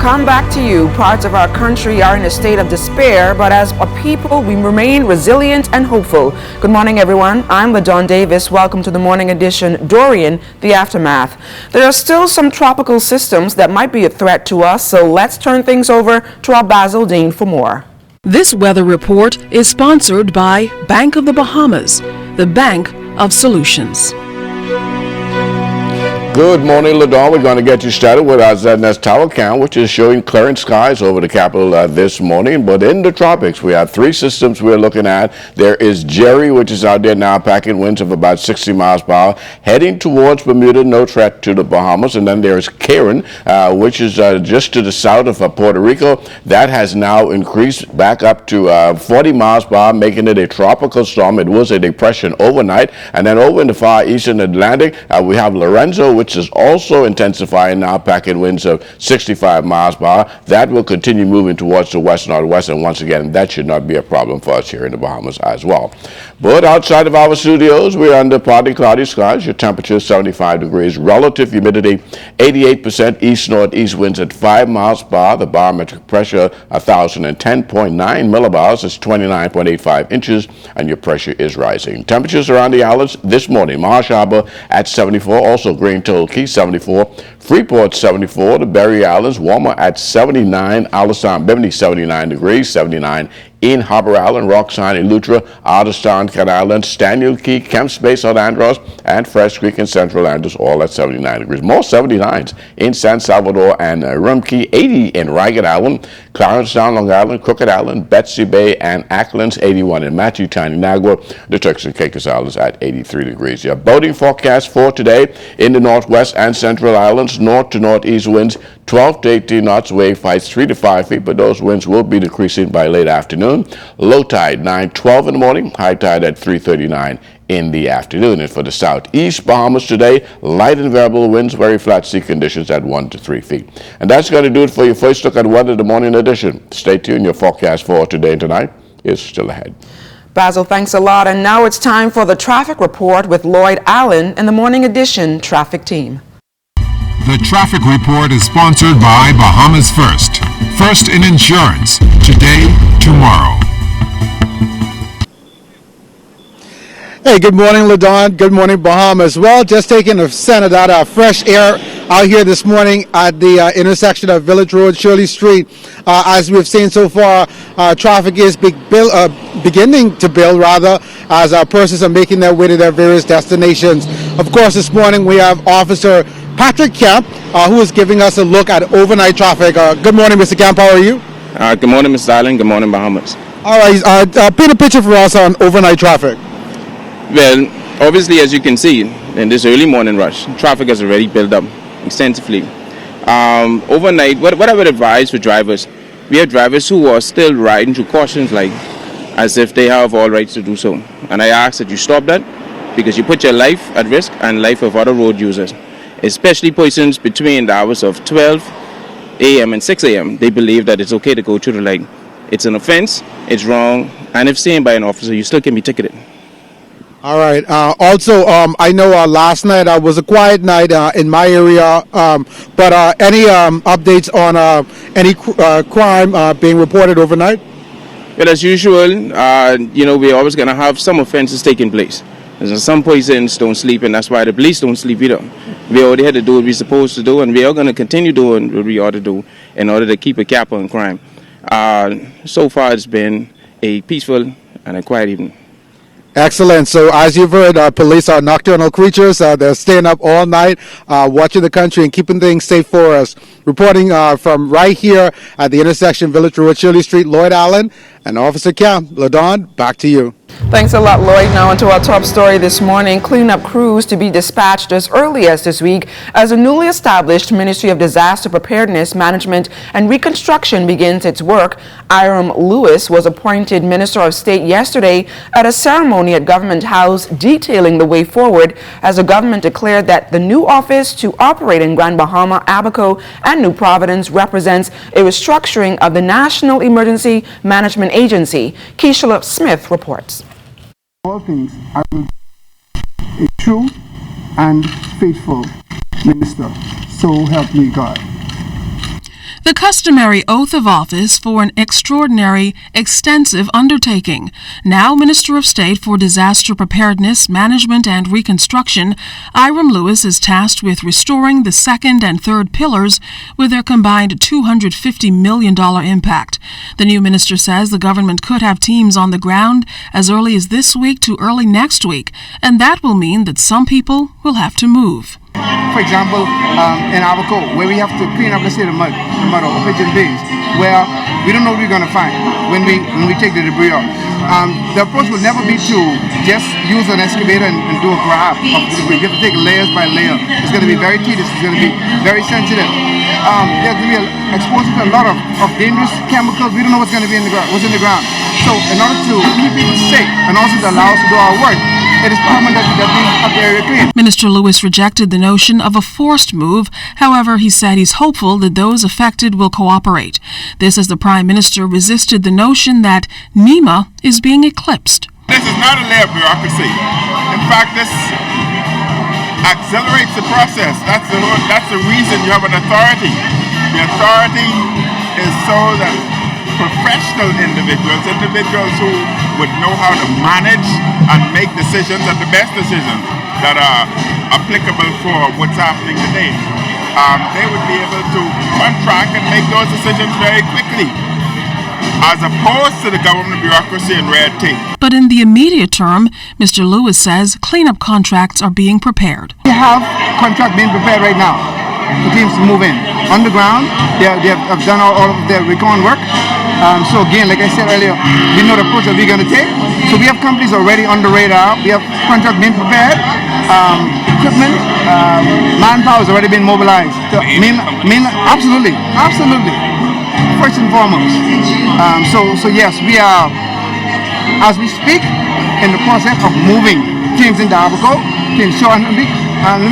come back to you. Parts of our country are in a state of despair, but as a people, we remain resilient and hopeful. Good morning, everyone. I'm LaDawn Davis. Welcome to the morning edition, Dorian, the Aftermath. There are still some tropical systems that might be a threat to us, so let's turn things over to our Basil Dean for more. This weather report is sponsored by Bank of the Bahamas, the bank of solutions. Good morning, LaDawn. We're going to get you started with our ZNS Tower count, which is showing clearing skies over the capital this morning. But in the tropics, we have three systems we're looking at. There is Jerry, which is out there now, packing winds of about 60 miles per hour, heading towards Bermuda, no threat to the Bahamas. And then there is Karen, which is just to the south of Puerto Rico. That has now increased back up to 40 miles per hour, making it a tropical storm. It was a depression overnight. And then over in the far eastern Atlantic, we have Lorenzo, which is also intensifying now, packing winds of 65 miles per hour. That will continue moving towards the west-northwest, and once again, that should not be a problem for us here in the Bahamas as well. But outside of our studios, we're under partly cloudy skies. Your temperature is 75 degrees. Relative humidity, 88%. East-northeast winds at 5 miles per hour. The barometric pressure, 1,010.9 millibars. It's 29.85 inches, and your pressure is rising. Temperatures around the islands this morning. Marsh Harbor at 74. Also, Green Key 74, Freeport 74, the Berry Islands warmer at 79, Alistan Bimini 79 degrees, 79 in Harbor Island, Roxanne, Eleuthera, Otterstown, Cat Island, Staniel Key, Kemps Bay, South Andros, and Fresh Creek in Central Andros, all at 79 degrees. More 79s in San Salvador and Rumkey, 80 in Ragged Island, Clarencetown, Long Island, Crooked Island, Betsy Bay, and Acklands, 81 in Matthew, Nagua, the Turks and Caicos Islands at 83 degrees. Your boating forecast for today in the northwest and central islands, north to northeast winds 12 to 18 knots, wave heights 3 to 5 feet, but those winds will be decreasing by late afternoon. Low tide 9:12 in the morning, high tide at 3:39 in the afternoon. And for the southeast Bahamas today, light and variable winds, very flat sea conditions at 1 to 3 feet. And that's going to do it for your first look at weather, the morning edition. Stay tuned. Your forecast for today and tonight is still ahead. Basil, thanks a lot. And now it's time for the traffic report with Lloyd Allen and the morning edition traffic team. The traffic report is sponsored by Bahamas First. First in insurance. Today, tomorrow. Hey, good morning, LaDawn. Good morning, Bahamas. Well, just taking a scent of that fresh air out here this morning at the intersection of Village Road, Shirley Street. As we've seen so far, traffic is beginning to build, as persons are making their way to their various destinations. Of course, this morning we have Officer Patrick Kemp, who is giving us a look at overnight traffic. Good morning, Mr. Kemp. How are you? Good morning, Mr. Allen. Good morning, Bahamas. All right. Paint a picture for us on overnight traffic. Well, obviously, as you can see, in this early morning rush, traffic has already built up extensively. Overnight, what I would advise for drivers, we have drivers who are still riding through cautions light as if they have all rights to do so. And I ask that you stop that because you put your life at risk and life of other road users, especially persons between the hours of 12 a.m. and 6 a.m. They believe that it's okay to go through the light. It's an offense, it's wrong, and if seen by an officer, you still can be ticketed. All right. Also, I know last night was a quiet night in my area, but any updates on any crime being reported overnight? Well, as usual, we're always going to have some offenses taking place. Some persons don't sleep, and that's why the police don't sleep either. We already had to do what we're supposed to do, and we are going to continue doing what we ought to do in order to keep a cap on crime. So far, it's been a peaceful and a quiet evening. Excellent. So as you've heard, police are nocturnal creatures. They're staying up all night, watching the country and keeping things safe for us. Reporting from right here at the intersection Village Road, Shirley Street, Lloyd Allen and Officer Kemp. LaDawn, back to you. Thanks a lot, Lloyd. Now into our top story this morning. Cleanup crews to be dispatched as early as this week as the newly established Ministry of Disaster Preparedness, Management and Reconstruction begins its work. Iram Lewis was appointed Minister of State yesterday at a ceremony at Government House detailing the way forward as the government declared that the new office to operate in Grand Bahama, Abaco and New Providence represents a restructuring of the National Emergency Management Agency. Keisha Smith reports. All things, I will be a true and faithful minister. So help me God. The customary oath of office for an extraordinary, extensive undertaking. Now Minister of State for Disaster Preparedness, Management and Reconstruction, Iram Lewis is tasked with restoring the second and third pillars with their combined $250 million impact. The new minister says the government could have teams on the ground as early as this week to early next week, and that will mean that some people will have to move. For example, in Abaco, where we have to clean up, let's say, the mud or pigeon bays, where we don't know what we're going to find when we take the debris out. The approach will never be to just use an excavator and do a grab of the debris. You have to take layers by layer. It's going to be very tedious. It's going to be very sensitive. There's going to be exposed to a lot of dangerous chemicals. We don't know what's going to be in the ground. So in order to keep people safe and also to allow us to do our work, it is paramount that we have the area clean. Minister Lewis rejected the notion of a forced move. However, he said he's hopeful that those affected will cooperate. This as the Prime Minister resisted the notion that NEMA is being eclipsed. This is not a layer of bureaucracy. In fact, this accelerates the process. That's the reason you have an authority. The authority is so that professional individuals who would know how to manage and make decisions, and the best decisions that are applicable for what's happening today, they would be able to on track and make those decisions very quickly, as opposed to the government bureaucracy and red tape. But in the immediate term, Mr. Lewis says cleanup contracts are being prepared. We have contract being prepared right now for teams to move in. On the ground, they have done all of their recon work. So again, like I said earlier, we know the approach that we're going to take. So we have companies already on the radar. We have contract being prepared. Equipment, manpower has already been mobilized. Absolutely. First and foremost. So yes, we are, as we speak, in the process of moving teams into Abaco to ensure, and let me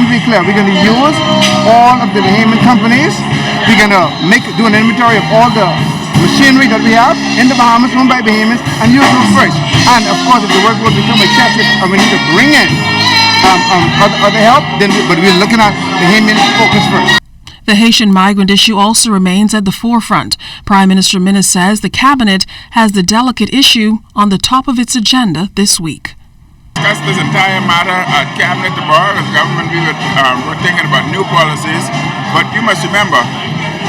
be clear, we're going to use all of the Bahamian companies. We're going to do an inventory of all the machinery that we have in the Bahamas, owned by Bahamians, and use those first. And of course, if the work will become excessive and we need to bring in other help, but we're looking at Bahamian focus first. The Haitian migrant issue also remains at the forefront. Prime Minister Minnis says the cabinet has the delicate issue on the top of its agenda this week. Discuss this entire matter at cabinet tomorrow. As government, we're thinking about new policies, but you must remember,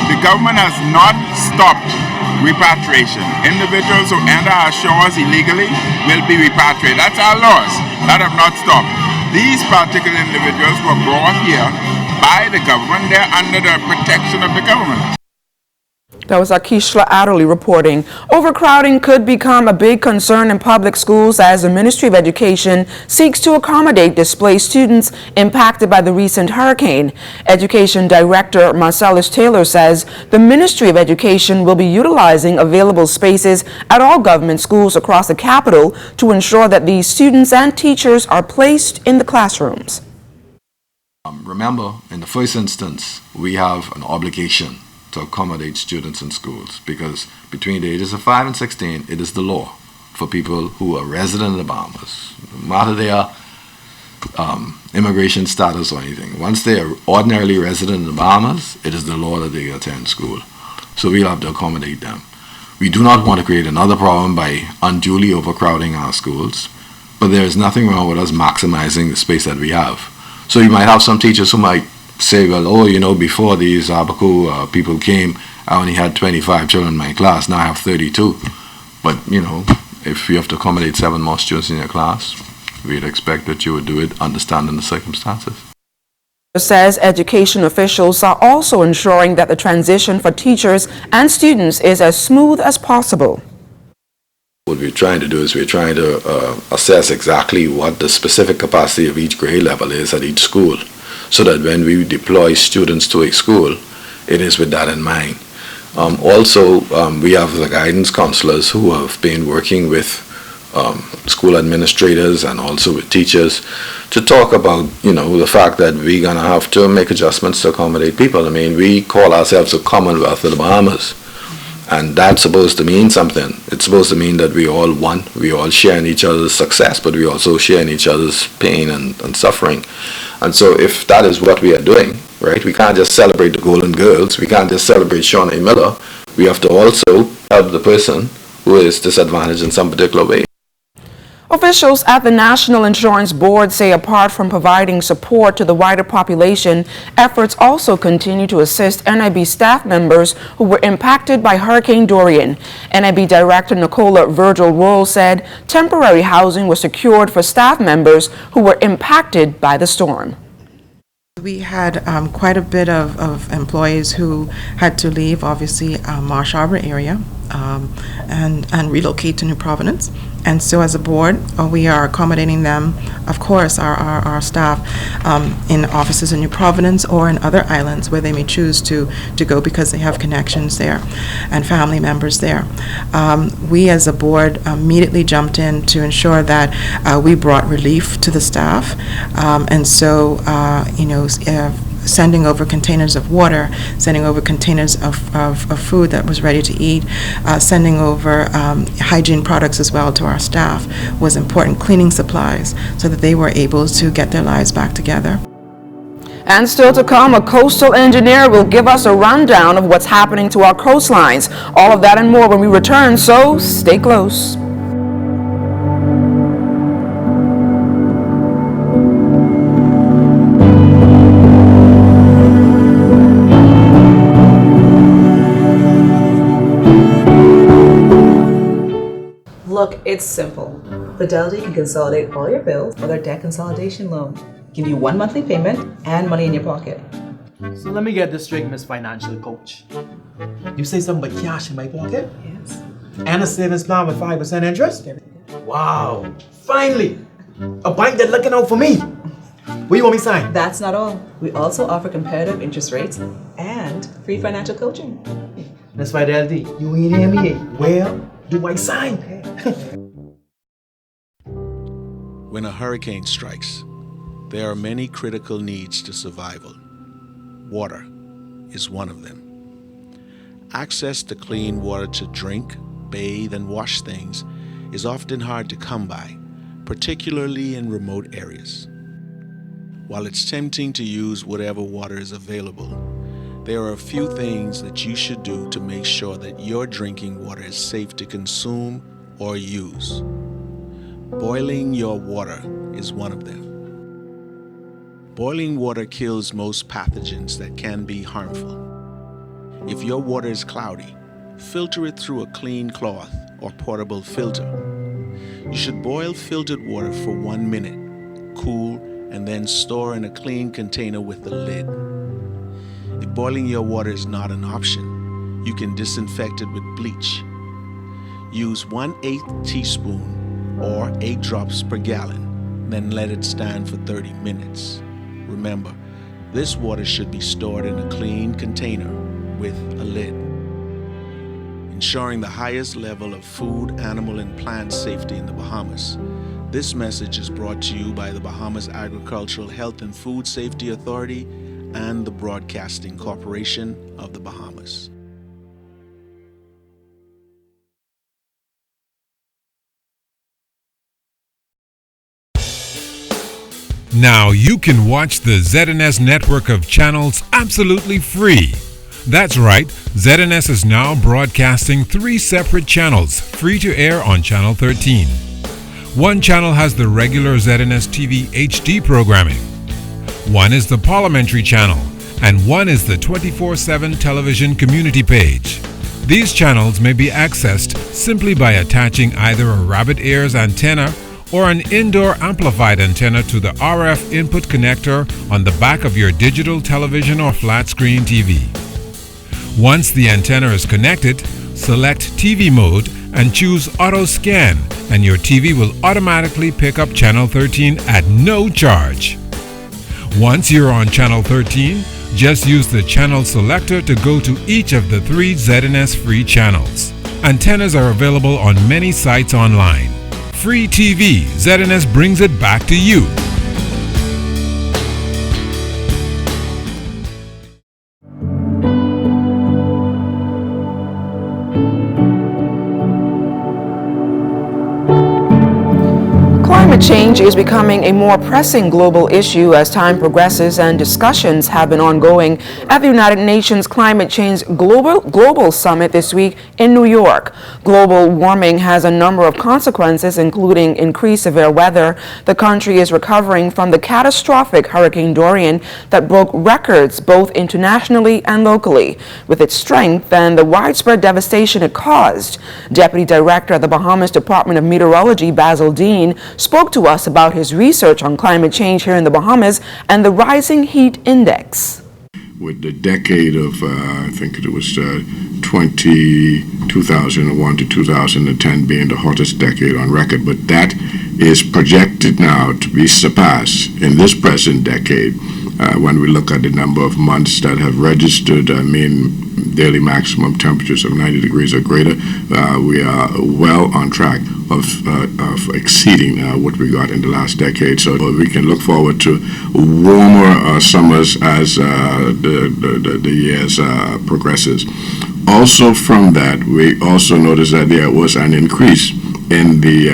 the government has not stopped repatriation. Individuals who enter our shores illegally will be repatriated. That's our laws that have not stopped. These particular individuals were brought here by the government. They're under the protection of the government. That was Akishla Adderley reporting. Overcrowding could become a big concern in public schools as the Ministry of Education seeks to accommodate displaced students impacted by the recent hurricane. Education Director Marcellus Taylor says the Ministry of Education will be utilizing available spaces at all government schools across the capital to ensure that these students and teachers are placed in the classrooms. Remember, in the first instance, we have an obligation to accommodate students in schools, because between the ages of 5 and 16, it is the law for people who are resident in the Bahamas, no matter their immigration status or anything. Once they are ordinarily resident in the Bahamas, it is the law that they attend school. So we'll have to accommodate them. We do not want to create another problem by unduly overcrowding our schools, but there is nothing wrong with us maximizing the space that we have. So you might have some teachers who might say, well, before these Abaco people came, I only had 25 children in my class, now I have 32. But, if you have to accommodate 7 more students in your class, we'd expect that you would do it understanding the circumstances. Says education officials are also ensuring that the transition for teachers and students is as smooth as possible. What we're trying to do is we're trying to assess exactly what the specific capacity of each grade level is at each school, so that when we deploy students to a school, it is with that in mind. Also, we have the guidance counselors who have been working with school administrators and also with teachers to talk about, the fact that we're going to have to make adjustments to accommodate people. I mean, we call ourselves a Commonwealth of the Bahamas, and that's supposed to mean something. It's supposed to mean that we all one, we all share in each other's success, but we also share in each other's pain and suffering. And so if that is what we are doing, right? We can't just celebrate the Golden Girls. We can't just celebrate Shauna A. Miller. We have to also help the person who is disadvantaged in some particular way. Officials at the National Insurance Board say apart from providing support to the wider population, efforts also continue to assist NIB staff members who were impacted by Hurricane Dorian. NIB Director Nicola Virgil Roll said temporary housing was secured for staff members who were impacted by the storm. We had quite a bit of employees who had to leave, obviously, Marsh Harbor area and relocate to New Providence. And so as a board, we are accommodating them, of course, our staff in offices in New Providence or in other islands where they may choose to go because they have connections there and family members there. We as a board immediately jumped in to ensure that we brought relief to the staff. And so, sending over containers of water, sending over containers of food that was ready to eat, sending over hygiene products as well to our staff was important, cleaning supplies, so that they were able to get their lives back together. And still to come, a coastal engineer will give us a rundown of what's happening to our coastlines. All of that and more when we return, so stay close. Look, it's simple. Fidelity can consolidate all your bills with their debt consolidation loan. Give you one monthly payment and money in your pocket. So let me get this straight, Miss Financial Coach. You say something about cash in my pocket? Yes. And a savings plan with 5% interest? Wow, finally! A bank that's looking out for me. What do you want me to sign? That's not all. We also offer competitive interest rates and free financial coaching. Miss Fidelity, you ain't hear me. Where do I sign? When a hurricane strikes, there are many critical needs to survival. Water is one of them. Access to clean water to drink, bathe, and wash things is often hard to come by, particularly in remote areas. While it's tempting to use whatever water is available, there are a few things that you should do to make sure that your drinking water is safe to consume or use. Boiling your water is one of them. Boiling water kills most pathogens that can be harmful. If your water is cloudy, filter it through a clean cloth or portable filter. You should boil filtered water for 1 minute, cool, and then store in a clean container with a lid. If boiling your water is not an option, you can disinfect it with bleach. Use 1/8 teaspoon or 8 drops per gallon, then let it stand for 30 minutes. Remember, this water should be stored in a clean container with a lid. Ensuring the highest level of food, animal, and plant safety in the Bahamas. This message is brought to you by the Bahamas Agricultural Health and Food Safety Authority and the Broadcasting Corporation of the Bahamas. Now you can watch the ZNS network of channels absolutely free. That's right, ZNS is now broadcasting 3 separate channels free to air on Channel 13. One channel has the regular ZNS TV HD programming. One is the Parliamentary channel, and one is the 24/7 television community page. These channels may be accessed simply by attaching either a rabbit ears antenna or an indoor amplified antenna to the RF input connector on the back of your digital television or flat screen TV. Once the antenna is connected, select TV mode and choose Auto Scan, and your TV will automatically pick up Channel 13 at no charge. Once you're on Channel 13, just use the channel selector to go to each of the 3 ZNS free channels. Antennas are available on many sites online. Free TV, ZNS brings it back to you. Climate Climate change is becoming a more pressing global issue as time progresses, and discussions have been ongoing at the United Nations Climate Change Global Summit this week in New York. Global warming has a number of consequences, including increased severe weather. The country is recovering from the catastrophic Hurricane Dorian that broke records both internationally and locally. With its strength and the widespread devastation it caused, Deputy Director at the Bahamas Department of Meteorology, Basil Dean, spoke to us about his research on climate change here in the Bahamas and the rising heat index. With the decade of, I think it was 2001 to 2010 being the hottest decade on record, but that is projected now to be surpassed in this present decade when we look at the number of months that have registered daily maximum temperatures of 90 degrees or greater. We are well on track of exceeding what we got in the last decade. So we can look forward to warmer summers as the years progresses. Also from that, we also noticed that there was an increase in the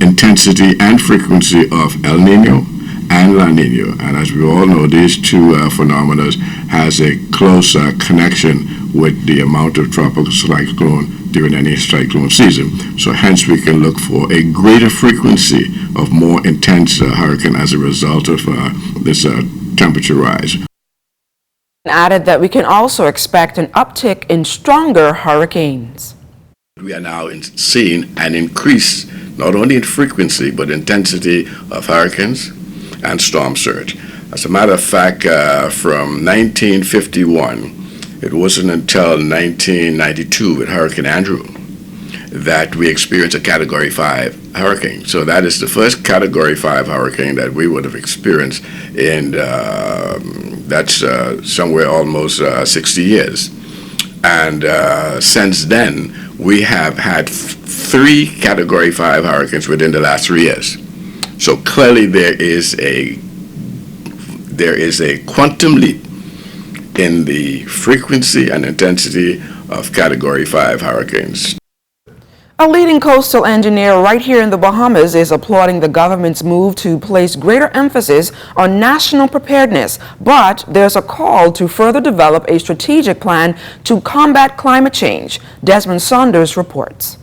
intensity and frequency of El Nino and La Nina, and as we all know, these two phenomena has a close connection with the amount of tropical cyclone during any cyclone season. So hence we can look for a greater frequency of more intense hurricane as a result of this temperature rise. Added that we can also expect an uptick in stronger hurricanes. We are now seeing an increase not only in frequency but intensity of hurricanes and storm surge. As a matter of fact, from 1951, it wasn't until 1992 with Hurricane Andrew that we experienced a Category 5 hurricane. So that is the first Category 5 hurricane that we would have experienced in, that's somewhere almost 60 years. And since then, we have had 3 Category 5 hurricanes within the last 3 years. So clearly there is a quantum leap in the frequency and intensity of Category 5 hurricanes. A leading coastal engineer right here in the Bahamas is applauding the government's move to place greater emphasis on national preparedness, but there's a call to further develop a strategic plan to combat climate change. Desmond Saunders reports.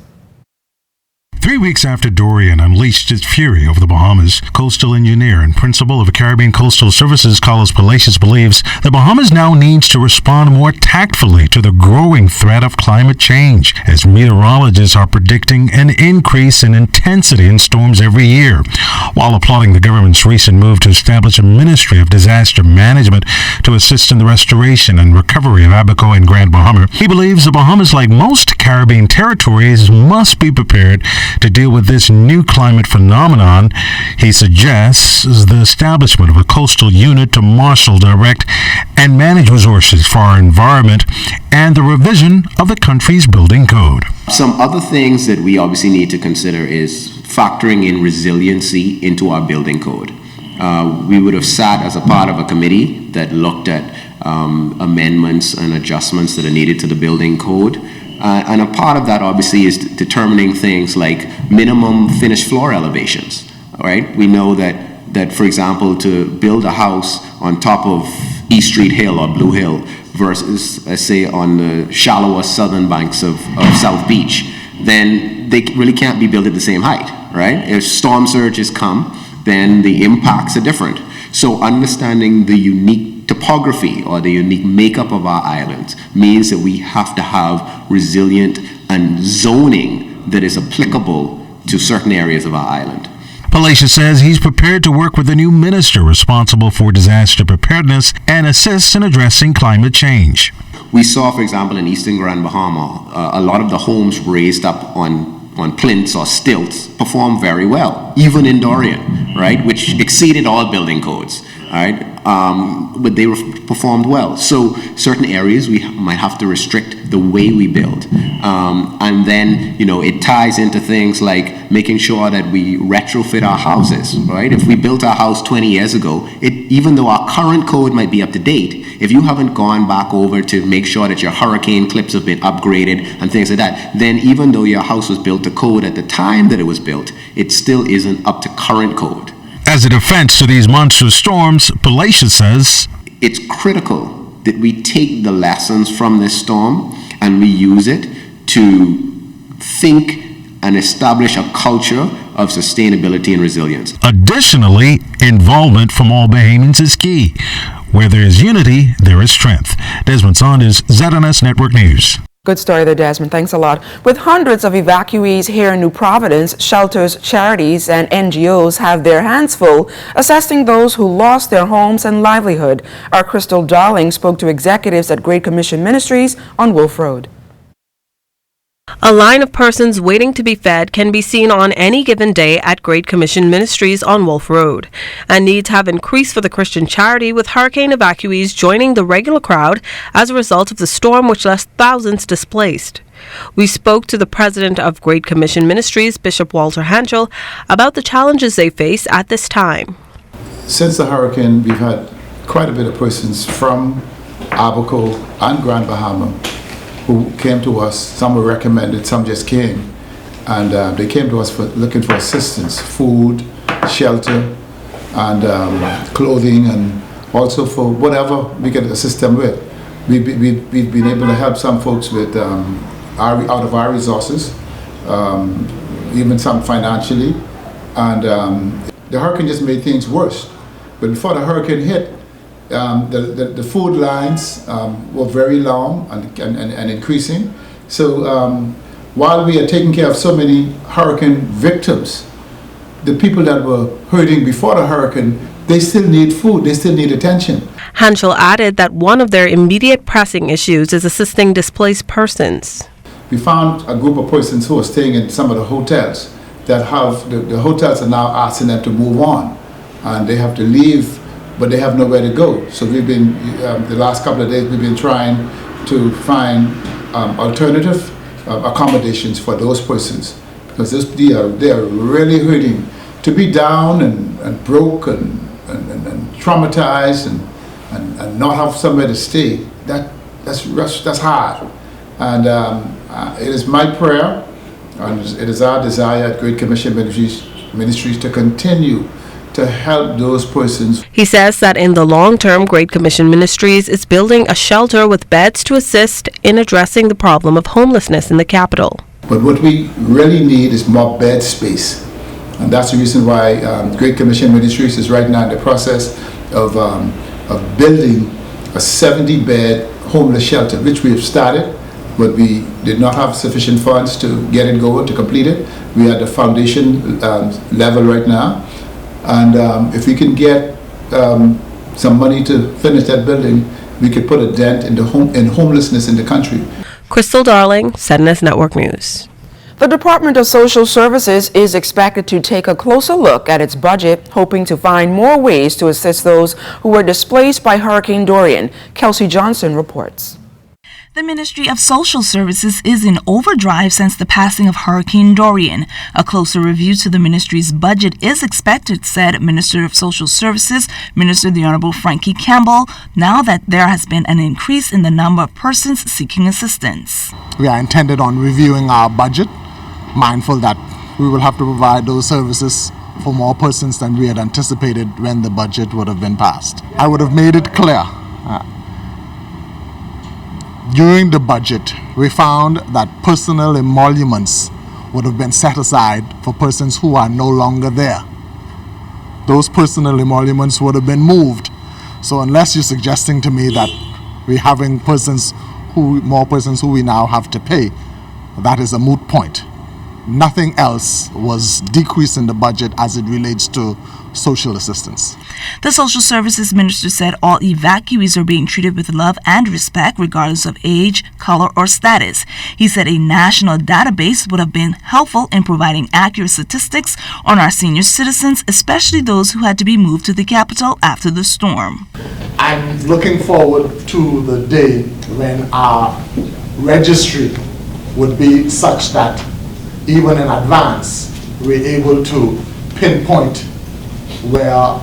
3 weeks after Dorian unleashed its fury over the Bahamas, coastal engineer and principal of Caribbean Coastal Services, Carlos Palacios, believes the Bahamas now needs to respond more tactfully to the growing threat of climate change, as meteorologists are predicting an increase in intensity in storms every year. While applauding the government's recent move to establish a Ministry of Disaster Management to assist in the restoration and recovery of Abaco and Grand Bahama, he believes the Bahamas, like most Caribbean territories, must be prepared to deal with this new climate phenomenon. He suggests the establishment of a coastal unit to marshal, direct, and manage resources for our environment and the revision of the country's building code. Some other things that we obviously need to consider is factoring in resiliency into our building code. We would have sat as a part of a committee that looked at amendments and adjustments that are needed to the building code. And a part of that obviously is determining things like minimum finished floor elevations, right? We know that for example, to build a house on top of East Street Hill or Blue Hill versus, let's say, on the shallower southern banks of South Beach, then they really can't be built at the same height, right? If storm surges come, then the impacts are different. So understanding the unique topography or the unique makeup of our islands means that we have to have resilient and zoning that is applicable to certain areas of our island. Palacios says he's prepared to work with the new minister responsible for disaster preparedness and assist in addressing climate change. We saw, for example, in Eastern Grand Bahama, a lot of the homes raised up on plinths or stilts performed very well, even in Dorian, right, which exceeded all building codes. Right? But they performed well. So certain areas we might have to restrict the way we build. And then, it ties into things like making sure that we retrofit our houses, right? If we built our house 20 years ago, even though our current code might be up to date, if you haven't gone back over to make sure that your hurricane clips have been upgraded and things like that, then even though your house was built to code at the time that it was built, it still isn't up to current code. As a defense to these monstrous storms, Palacios says, it's critical that we take the lessons from this storm and we use it to think and establish a culture of sustainability and resilience. Additionally, involvement from all Bahamians is key. Where there is unity, there is strength. Desmond Saunders, ZNS Network News. Good story there, Desmond. Thanks a lot. With hundreds of evacuees here in New Providence, shelters, charities, and NGOs have their hands full assessing those who lost their homes and livelihood. Our Crystal Darling spoke to executives at Great Commission Ministries on Wolf Road. A line of persons waiting to be fed can be seen on any given day at Great Commission Ministries on Wolf Road. And needs have increased for the Christian charity, with hurricane evacuees joining the regular crowd as a result of the storm which left thousands displaced. We spoke to the president of Great Commission Ministries, Bishop Walter Hanchel, about the challenges they face at this time. Since the hurricane, we've had quite a bit of persons from Abaco and Grand Bahama who came to us. Some were recommended, some just came, and they came to us for looking for assistance, food, shelter, and clothing, and also for whatever we can assist them with. We've been able to help some folks with out of our resources, even some financially, and the hurricane just made things worse. But before the hurricane hit, the food lines were very long and increasing. So while we are taking care of so many hurricane victims, the people that were hurting before the hurricane, they still need food, they still need attention. Hanchel added that one of their immediate pressing issues is assisting displaced persons. We found a group of persons who are staying in some of the hotels that have, the hotels are now asking them to move on, and they have to leave, but they have nowhere to go. So we've been, the last couple of days, we've been trying to find alternative accommodations for those persons, because they are really hurting. To be down and broke and traumatized and not have somewhere to stay, that's hard. And it is my prayer, and it is our desire at Great Commission Ministries to continue to help those persons. He says that in the long term, Great Commission Ministries is building a shelter with beds to assist in addressing the problem of homelessness in the capital. But what we really need is more bed space. And that's the reason why Great Commission Ministries is right now in the process of building a 70-bed homeless shelter, which we have started, but we did not have sufficient funds to get it going, to complete it. We are at the foundation level right now. And if we can get some money to finish that building, we could put a dent in homelessness in the country. Crystal Darling, ZNS Network News. The Department of Social Services is expected to take a closer look at its budget, hoping to find more ways to assist those who were displaced by Hurricane Dorian. Kelsey Johnson reports. The Ministry of Social Services is in overdrive since the passing of Hurricane Dorian. A closer review to the ministry's budget is expected, said Minister of Social Services, Minister the Honorable Frankie Campbell, now that there has been an increase in the number of persons seeking assistance. We are intended on reviewing our budget, mindful that we will have to provide those services for more persons than we had anticipated when the budget would have been passed. I would have made it clear. During the budget, we found that personal emoluments would have been set aside for persons who are no longer there. Those personal emoluments would have been moved. So unless you're suggesting to me that we're having more persons who we now have to pay, that is a moot point. Nothing else was decreased in the budget as it relates to social assistance. The Social Services Minister said all evacuees are being treated with love and respect regardless of age, color, or status. He said a national database would have been helpful in providing accurate statistics on our senior citizens, especially those who had to be moved to the capital after the storm. I'm looking forward to the day when our registry would be such that even in advance, we're able to pinpoint where our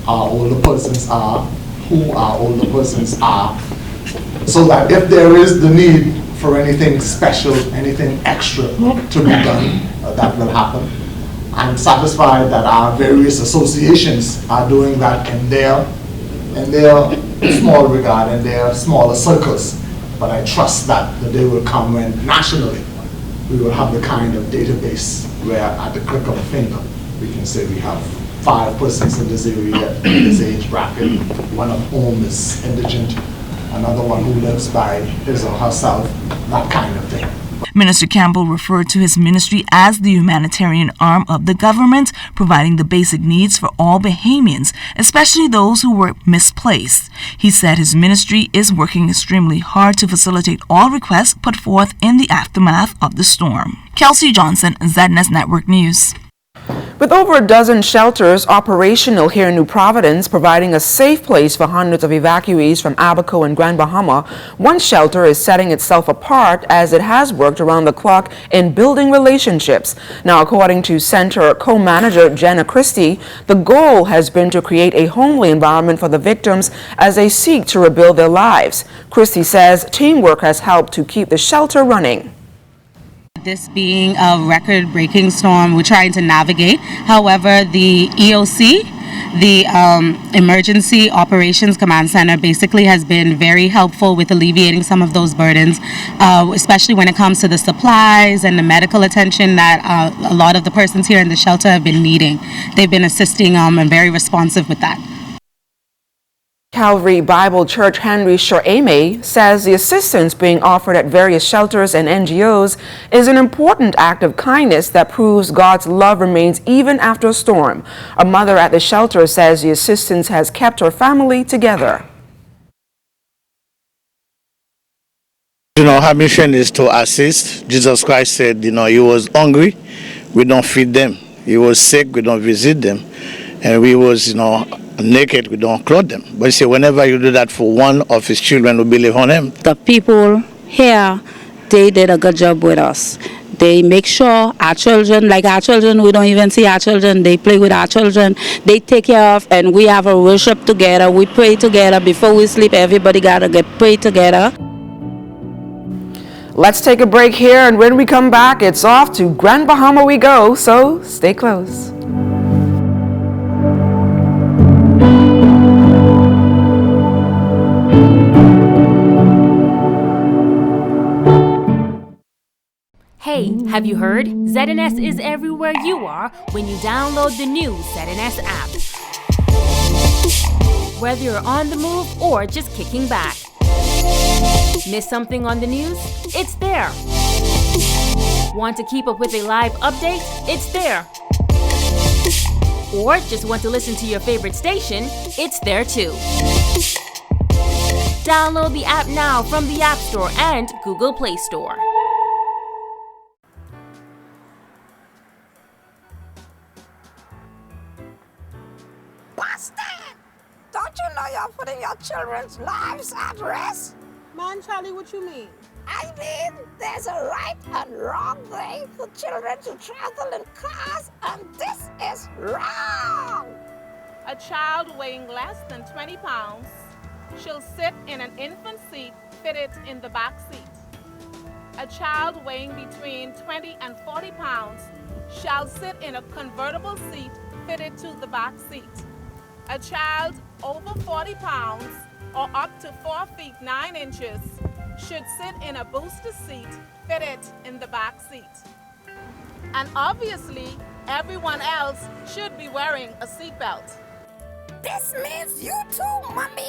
older persons are, who our older persons are, so that if there is the need for anything special, anything extra to be done, that will happen. I'm satisfied that our various associations are doing that in their small regard, in their smaller circles. But I trust that the day will come when nationally we will have the kind of database where at the click of a finger we can say we have 5 persons in this area, in this age bracket, one of whom is indigent, another one who lives by his or herself, that kind of thing. Minister Campbell referred to his ministry as the humanitarian arm of the government, providing the basic needs for all Bahamians, especially those who were misplaced. He said his ministry is working extremely hard to facilitate all requests put forth in the aftermath of the storm. Kelsey Johnson, ZNS Network News. With over a dozen shelters operational here in New Providence, providing a safe place for hundreds of evacuees from Abaco and Grand Bahama, one shelter is setting itself apart as it has worked around the clock in building relationships. Now, according to Center co-manager Jenna Christie, the goal has been to create a homely environment for the victims as they seek to rebuild their lives. Christie says teamwork has helped to keep the shelter running. This being a record-breaking storm, we're trying to navigate. However, the EOC, the Emergency Operations Command Center, basically has been very helpful with alleviating some of those burdens, especially when it comes to the supplies and the medical attention that a lot of the persons here in the shelter have been needing. They've been assisting and very responsive with that. Calvary Bible Church Henry Shorame says the assistance being offered at various shelters and NGOs is an important act of kindness that proves God's love remains even after a storm. A mother at the shelter says the assistance has kept her family together. Our mission is to assist. Jesus Christ said, he was hungry, we don't feed them. He was sick, we don't visit them. And we was, naked, we don't clothe them. But you see, whenever you do that for one of his children who believe on him. The people here, they did a good job with us. They make sure our children, we don't even see our children, they play with our children, they take care of, and we have a worship together, we pray together. Before we sleep, everybody gotta get prayed together. Let's take a break here, and when we come back, it's off to Grand Bahama we go, so stay close. Hey, have you heard? ZNS is everywhere you are when you download the new ZNS app. Whether you're on the move or just kicking back. Miss something on the news? It's there. Want to keep up with a live update? It's there. Or just want to listen to your favorite station? It's there too. Download the app now from the App Store and Google Play Store. Don't you know you're putting your children's lives at risk? Man, Charlie, what you mean? I mean, there's a right and wrong way for children to travel in cars, and this is wrong. A child weighing less than 20 pounds shall sit in an infant seat fitted in the back seat. A child weighing between 20 and 40 pounds shall sit in a convertible seat fitted to the back seat. A child over 40 pounds or up to 4 feet 9 inches should sit in a booster seat fitted in the back seat. And obviously, everyone else should be wearing a seatbelt. This means you too, Mommy.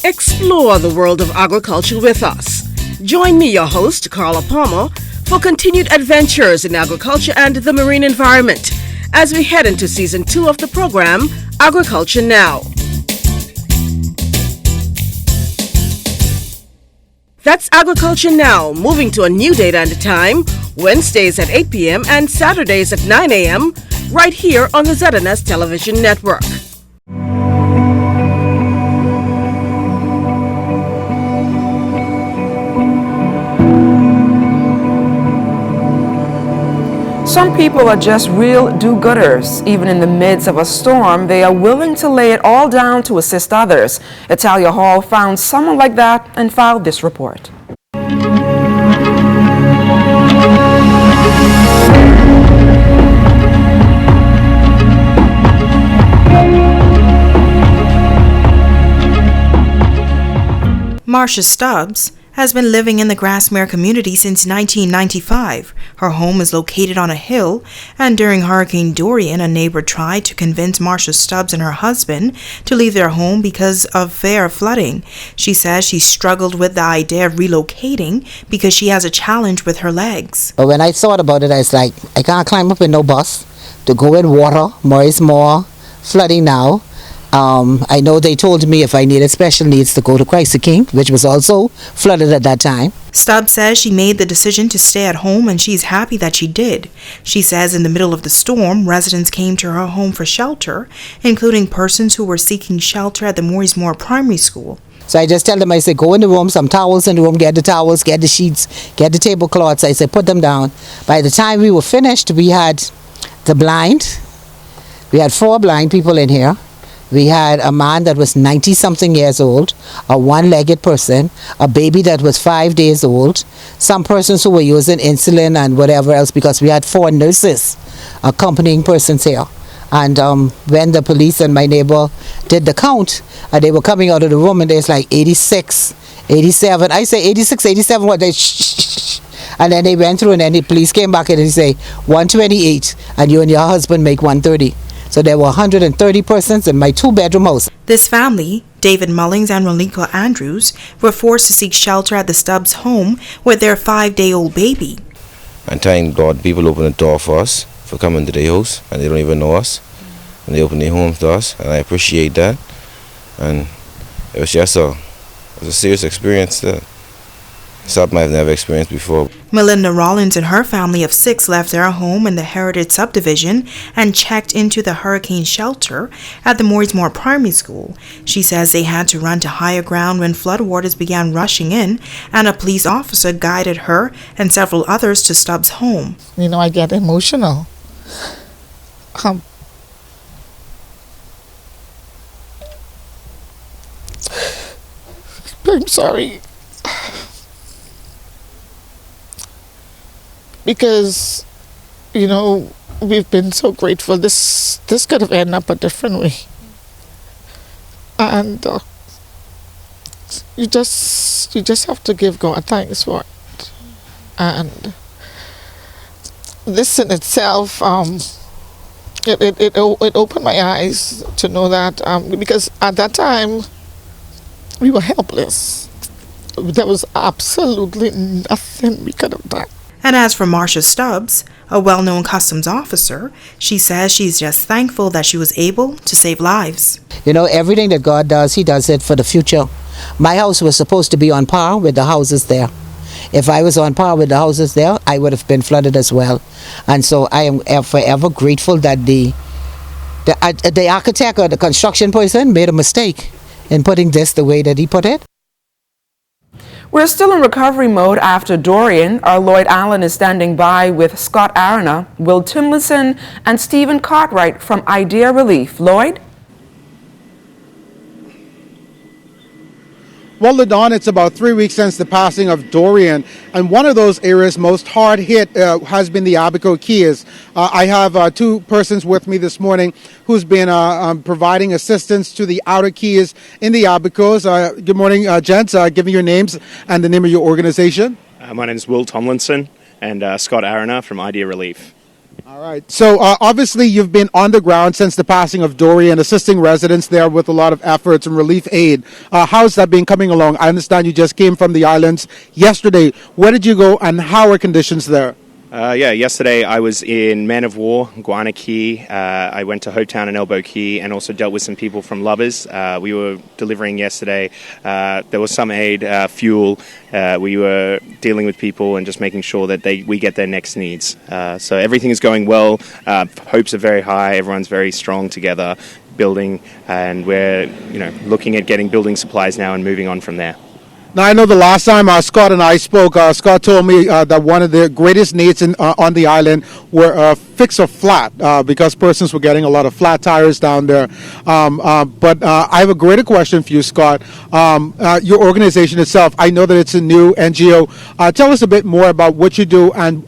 Explore the world of agriculture with us. Join me, your host, Carla Palmer, for continued adventures in agriculture and the marine environment as we head into Season 2 of the program, Agriculture Now. That's Agriculture Now, moving to a new date and time, Wednesdays at 8 p.m. and Saturdays at 9 a.m., right here on the ZNS Television Network. Some people are just real do-gooders. Even in the midst of a storm, they are willing to lay it all down to assist others. Italia Hall found someone like that and filed this report. Marcia Stubbs has been living in the Grassmere community since 1995. Her home is located on a hill, and during Hurricane Dorian, a neighbor tried to convince Marcia Stubbs and her husband to leave their home because of fear of flooding. She says she struggled with the idea of relocating because she has a challenge with her legs. But when I thought about it, I was like, I can't climb up in no bus to go in water. More flooding now. I know they told me if I needed special needs to go to Christ the King, which was also flooded at that time. Stubbs says she made the decision to stay at home and she's happy that she did. She says in the middle of the storm, residents came to her home for shelter, including persons who were seeking shelter at the Morrismore Primary School. So I just tell them, I say, go in the room, some towels in the room, get the towels, get the sheets, get the tablecloths. I say, put them down. By the time we were finished, we had the blind. We had 4 blind people in here. We had a man that was 90-something years old, a one-legged person, a baby that was 5 days old, some persons who were using insulin and whatever else, because we had 4 nurses accompanying persons here. And when the police and my neighbor did the count, they were coming out of the room and there's like 86, 87. I say 86, 87, what? They shh. And then they went through and then the police came back and they say 128 and you and your husband make 130. So there were 130 persons in my 2-bedroom house. This family, David Mullings and Rolika Andrews, were forced to seek shelter at the Stubbs home with their 5-day-old baby. And thank God people opened the door for us, for coming to their house, and they don't even know us. And they opened their home to us, and I appreciate that. And it was just a serious experience that something I've never experienced before. Melinda Rollins and her family of 6 left their home in the Heritage subdivision and checked into the hurricane shelter at the Morrismore Primary School. She says they had to run to higher ground when floodwaters began rushing in, and a police officer guided her and several others to Stubbs' home. You know, I get emotional. I'm sorry. Because, you know, we've been so grateful. This could have ended up a different way. And you just have to give God thanks for it. And this in itself, it opened my eyes to know that, because at that time, we were helpless. There was absolutely nothing we could have done. And as for Marcia Stubbs, a well-known customs officer, she says she's just thankful that she was able to save lives. You know, everything that God does, He does it for the future. My house was supposed to be on par with the houses there. If I was on par with the houses there, I would have been flooded as well. And so I am forever grateful that the architect or the construction person made a mistake in putting this the way that he put it. We're still in recovery mode after Dorian. Our Lloyd Allen is standing by with Scott Arana, Will Timlinson, and Stephen Cartwright from Idea Relief. Lloyd? Well, LaDon, it's about 3 weeks since the passing of Dorian, and one of those areas most hard hit has been the Abaco Keys. I have 2 persons with me this morning who's been providing assistance to the outer Keys in the Abacos. Good morning, gents. Give me your names and the name of your organization. My name is Will Tomlinson and Scott Arana from Idea Relief. All right. So obviously you've been on the ground since the passing of Dorian, assisting residents there with a lot of efforts and relief aid. How's that been coming along? I understand you just came from the islands yesterday. Where did you go and how are conditions there? Yesterday I was in Man of War, Guana Key. I went to Hopetown and Elbow Key and also dealt with some people from Lubbers. We were delivering yesterday. There was some aid, fuel. We were dealing with people and just making sure that we get their next needs. So everything is going well. Hopes are very high. Everyone's very strong together, building, and we're looking at getting building supplies now and moving on from there. Now, I know the last time Scott and I spoke, Scott told me that one of the greatest needs on the island were fix of flat because persons were getting a lot of flat tires down there. But I have a greater question for you, Scott. Your organization itself, I know that it's a new NGO. Tell us a bit more about what you do and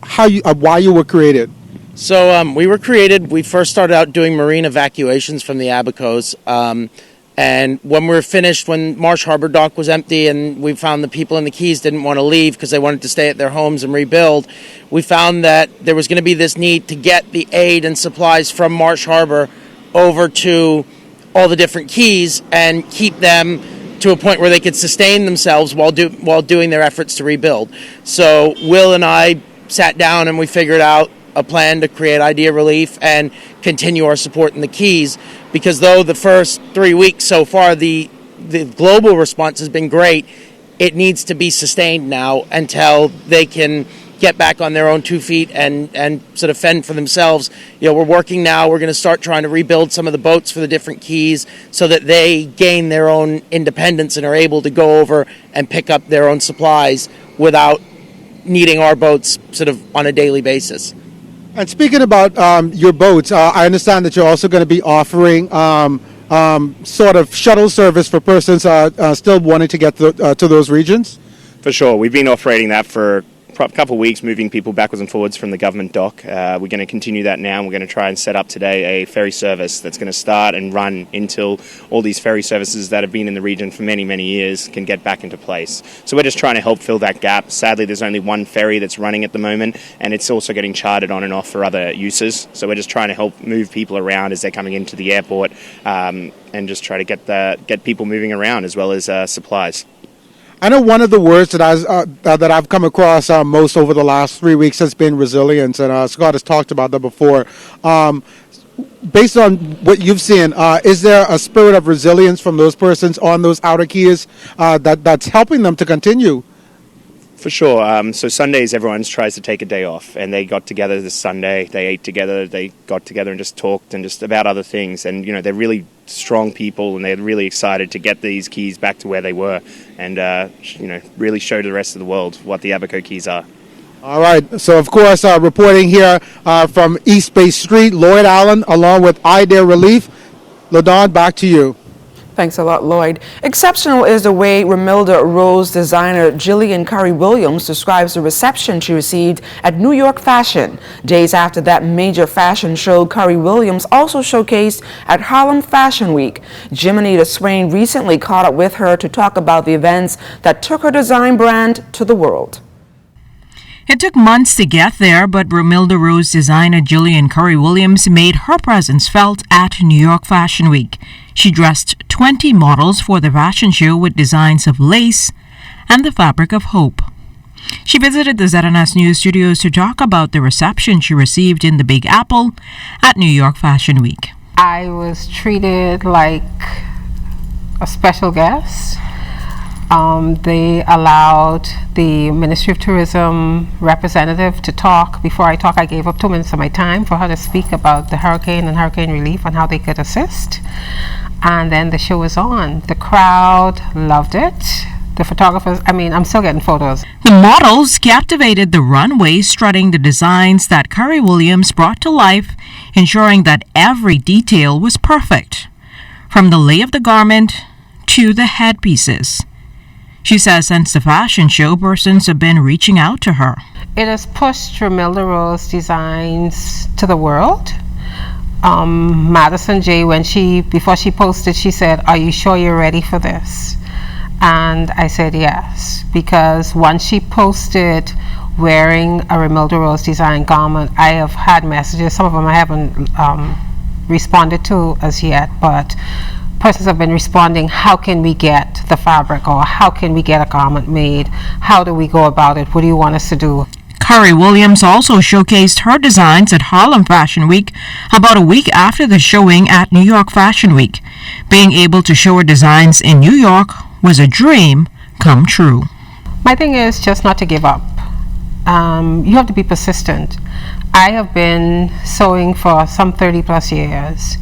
why you were created. So we were created, we first started out doing marine evacuations from the Abacos. And when we were finished, when Marsh Harbor Dock was empty and we found the people in the Keys didn't want to leave because they wanted to stay at their homes and rebuild, we found that there was going to be this need to get the aid and supplies from Marsh Harbor over to all the different Keys and keep them to a point where they could sustain themselves while doing their efforts to rebuild. So Will and I sat down and we figured out a plan to create Idea Relief and continue our support in the Keys, because though the first 3 weeks so far the global response has been great, it needs to be sustained now until they can get back on their own 2 feet and sort of fend for themselves. You know, we're working now, we're going to start trying to rebuild some of the boats for the different Keys so that they gain their own independence and are able to go over and pick up their own supplies without needing our boats sort of on a daily basis. And speaking about your boats, I understand that you're also going to be offering sort of shuttle service for persons still wanting to get to those regions? For sure. We've been operating that for a couple of weeks, moving people backwards and forwards from the government dock. We're going to continue that now, and we're going to try and set up today a ferry service that's going to start and run until all these ferry services that have been in the region for many, many years can get back into place. So we're just trying to help fill that gap. Sadly, there's only one ferry that's running at the moment, and it's also getting chartered on and off for other uses. So we're just trying to help move people around as they're coming into the airport, and just try to get people moving around as well as supplies. I know one of the words that I've come across most over the last 3 weeks has been resilience, and Scott has talked about that before. Based on what you've seen, is there a spirit of resilience from those persons on those outer Keys that's helping them to continue? For sure. So Sundays, everyone tries to take a day off, and they got together this Sunday. They ate together. They got together and just talked and just about other things. And they're really strong people, and they're really excited to get these Keys back to where they were, and really show to the rest of the world what the Abaco Keys are. All right. So of course, reporting here from East Bay Street, Lloyd Allen, along with Idea Relief. LaDon, back to you. Thanks a lot, Lloyd. Exceptional is the way Romilda Rose designer Jillian Curry Williams describes the reception she received at New York Fashion. Days after that major fashion show, Curry Williams also showcased at Harlem Fashion Week. Jiminita Swain recently caught up with her to talk about the events that took her design brand to the world. It took months to get there, but Romilda Rose designer Jillian Curry Williams made her presence felt at New York Fashion Week. She dressed 20 models for the fashion show with designs of lace and the fabric of hope. She visited the ZNS News studios to talk about the reception she received in the Big Apple at New York Fashion Week. I was treated like a special guest. They allowed the Ministry of Tourism representative to talk. Before I talk, I gave up 2 minutes of my time for her to speak about the hurricane and hurricane relief and how they could assist. And then the show was on. The crowd loved it. The photographers, I'm still getting photos. The models captivated the runway, strutting the designs that Curry Williams brought to life, ensuring that every detail was perfect, from the lay of the garment to the headpieces. She says since the fashion show, persons have been reaching out to her. It has pushed Romilda Rose designs to the world. Madison J, before she posted, she said, "Are you sure you're ready for this?" And I said yes, because once she posted wearing a Romilda Rose design garment, I have had messages. Some of them I haven't responded to as yet, but persons have been responding, how can we get the fabric, or how can we get a garment made? How do we go about it? What do you want us to do? Curry Williams also showcased her designs at Harlem Fashion Week about a week after the showing at New York Fashion Week. Being able to show her designs in New York was a dream come true. My thing is just not to give up. You have to be persistent. I have been sewing for some 30 plus years.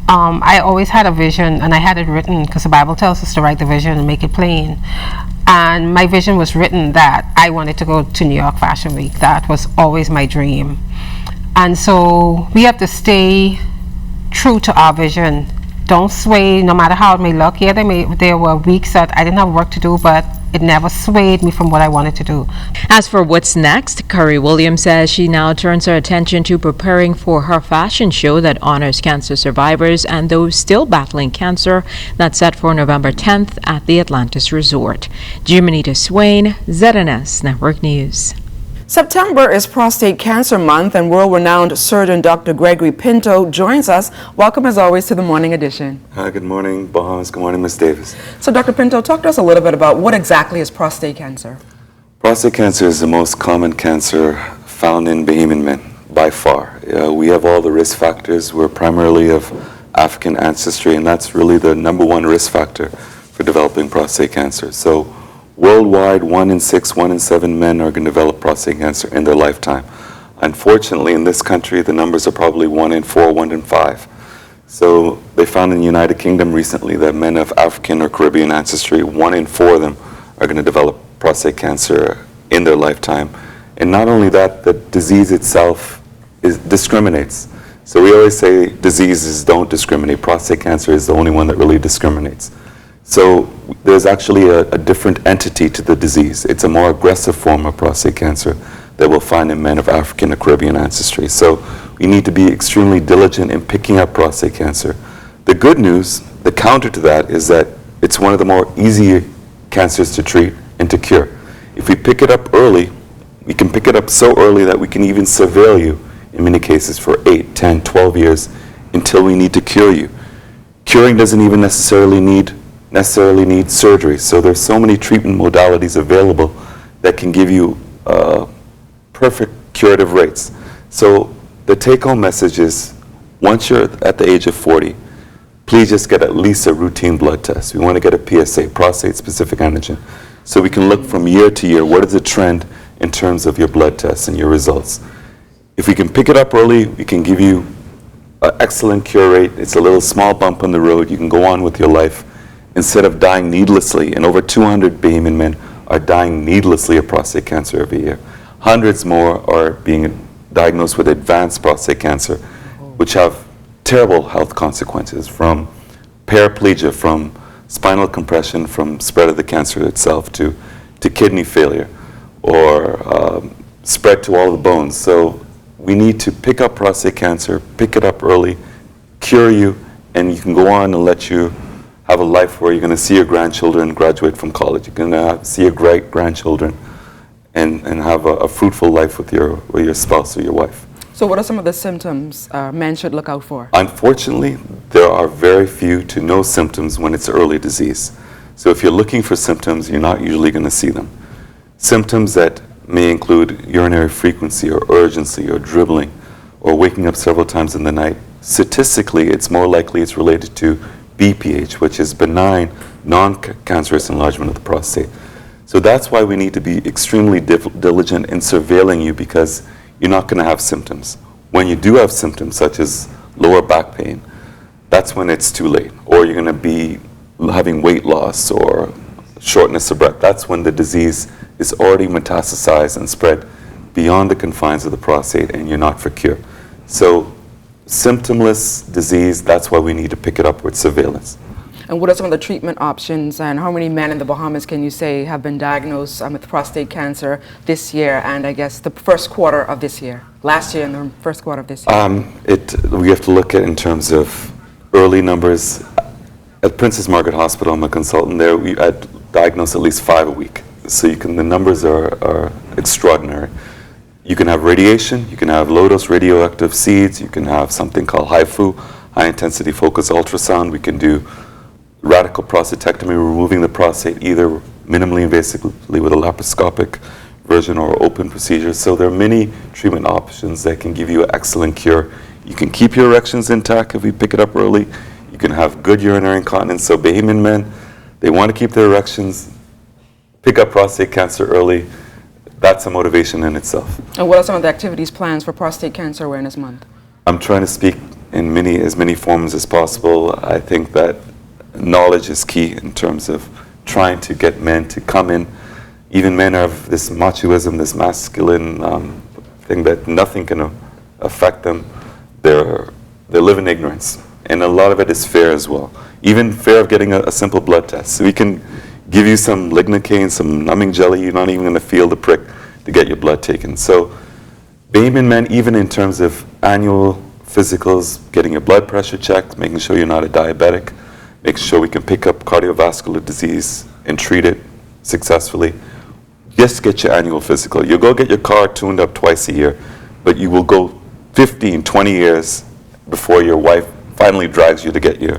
I always had a vision, and I had it written because the Bible tells us to write the vision and make it plain. And my vision was written that I wanted to go to New York Fashion Week. That was always my dream. And so we have to stay true to our vision. Don't sway, no matter how it may look. Yeah, there were weeks that I didn't have work to do, but it never swayed me from what I wanted to do. As for what's next, Curry Williams says she now turns her attention to preparing for her fashion show that honors cancer survivors and those still battling cancer. That's set for November 10th at the Atlantis Resort. Jimenita Swain, ZNS Network News. September is Prostate Cancer Month, and world-renowned surgeon Dr. Gregory Pinto joins us. Welcome, as always, to the Morning Edition. Good morning, Bahamas. Good morning, Ms. Davis. So, Dr. Pinto, talk to us a little bit about what exactly is prostate cancer. Prostate cancer is the most common cancer found in Bahamian men, by far. We have all the risk factors. We're primarily of African ancestry, and that's really the number one risk factor for developing prostate cancer. So, worldwide, 1 in 6, 1 in 7 men are going to develop prostate cancer in their lifetime. Unfortunately, in this country, the numbers are probably 1 in 4, 1 in 5. So they found in the United Kingdom recently that men of African or Caribbean ancestry, 1 in 4 of them are going to develop prostate cancer in their lifetime. And not only that, the disease itself discriminates. So we always say diseases don't discriminate. Prostate cancer is the only one that really discriminates. So there's actually a different entity to the disease. It's a more aggressive form of prostate cancer that we'll find in men of African or Caribbean ancestry. So we need to be extremely diligent in picking up prostate cancer. The good news, the counter to that, is that it's one of the more easier cancers to treat and to cure. If we pick it up early, we can pick it up so early that we can even surveil you in many cases for 8, 10, 12 years until we need to cure you. Curing doesn't even necessarily need surgery. So there's so many treatment modalities available that can give you perfect curative rates. So the take-home message is, once you're at the age of 40, please just get at least a routine blood test. We want to get a PSA, prostate-specific antigen, so we can look from year to year, what is the trend in terms of your blood tests and your results. If we can pick it up early, we can give you an excellent cure rate. It's a little small bump on the road. You can go on with your life instead of dying needlessly. And over 200 Bahamian men are dying needlessly of prostate cancer every year. Hundreds more are being diagnosed with advanced prostate cancer, which have terrible health consequences, from paraplegia, from spinal compression, from spread of the cancer itself to kidney failure, or spread to all the bones. So we need to pick up prostate cancer, pick it up early, cure you, and you can go on and let you have a life where you're going to see your grandchildren graduate from college. You're going to see your great-grandchildren and have a fruitful life with your spouse or your wife. So what are some of the symptoms men should look out for? Unfortunately, there are very few to no symptoms when it's early disease. So if you're looking for symptoms, you're not usually going to see them. Symptoms that may include urinary frequency or urgency or dribbling or waking up several times in the night. Statistically, it's more likely it's related to BPH, which is benign, non-cancerous enlargement of the prostate. So that's why we need to be extremely diligent in surveilling you, because you're not going to have symptoms. When you do have symptoms, such as lower back pain, that's when it's too late. Or you're going to be having weight loss or shortness of breath. That's when the disease is already metastasized and spread beyond the confines of the prostate and you're not for cure. So symptomless disease, that's why we need to pick it up with surveillance. And what are some of the treatment options, and how many men in the Bahamas can you say have been diagnosed with prostate cancer this year, and I guess the first quarter of this year, last year and the first quarter of this year? We have to look at in terms of early numbers. At Princess Margaret Hospital, I'm a consultant there, we had diagnosed at least 5 a week. So the numbers are extraordinary. You can have radiation, you can have low-dose radioactive seeds, you can have something called HIFU, high-intensity focused ultrasound. We can do radical prostatectomy, removing the prostate either minimally invasively with a laparoscopic version or open procedure. So there are many treatment options that can give you an excellent cure. You can keep your erections intact if we pick it up early. You can have good urinary incontinence. So Bahamian men, they want to keep their erections, pick up prostate cancer early. That's a motivation in itself. And what are some of the activities plans for Prostate Cancer Awareness Month? I'm trying to speak in as many forms as possible. I think that knowledge is key in terms of trying to get men to come in. Even men have this machoism, this masculine thing that nothing can affect them. They live in ignorance, and a lot of it is fear as well. Even fear of getting a simple blood test. So we can give you some lignocaine, some numbing jelly. You're not even going to feel the prick to get your blood taken. So Bahamian men, even in terms of annual physicals, getting your blood pressure checked, making sure you're not a diabetic, making sure we can pick up cardiovascular disease and treat it successfully. Just get your annual physical. You'll go get your car tuned up twice a year, but you will go 15, 20 years before your wife finally drags you to get your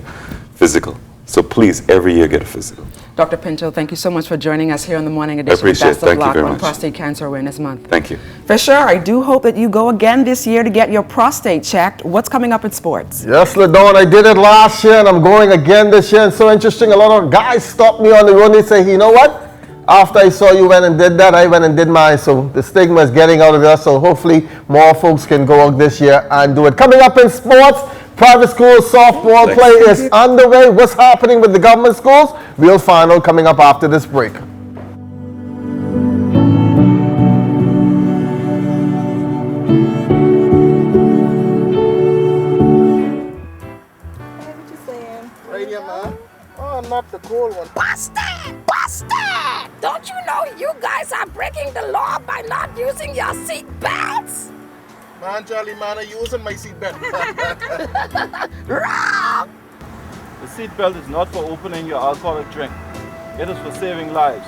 physical. So please, every year get a physical. Dr. Pinto, thank you so much for joining us here on the morning edition. Appreciate it. Best of Thank you luck very on much. Prostate Cancer Awareness Month. Thank you. For sure, I do hope that you go again this year to get your prostate checked. What's coming up in sports? Yes, LaDawn, I did it last year and I'm going again this year. And so interesting, a lot of guys stop me on the road and they say, hey, you know what? After I saw you went and did that, I went and did mine. So the stigma is getting out of there. So hopefully more folks can go out this year and do it. Coming up in sports, private school softball play is underway. What's happening with the government schools? We'll find out coming up after this break. Not the cool one. Busted! Busted! Don't you know you guys are breaking the law by not using your seat belts? Man, Charlie, man, I'm using my seatbelt. Wrong! The seatbelt is not for opening your alcoholic drink. It is for saving lives.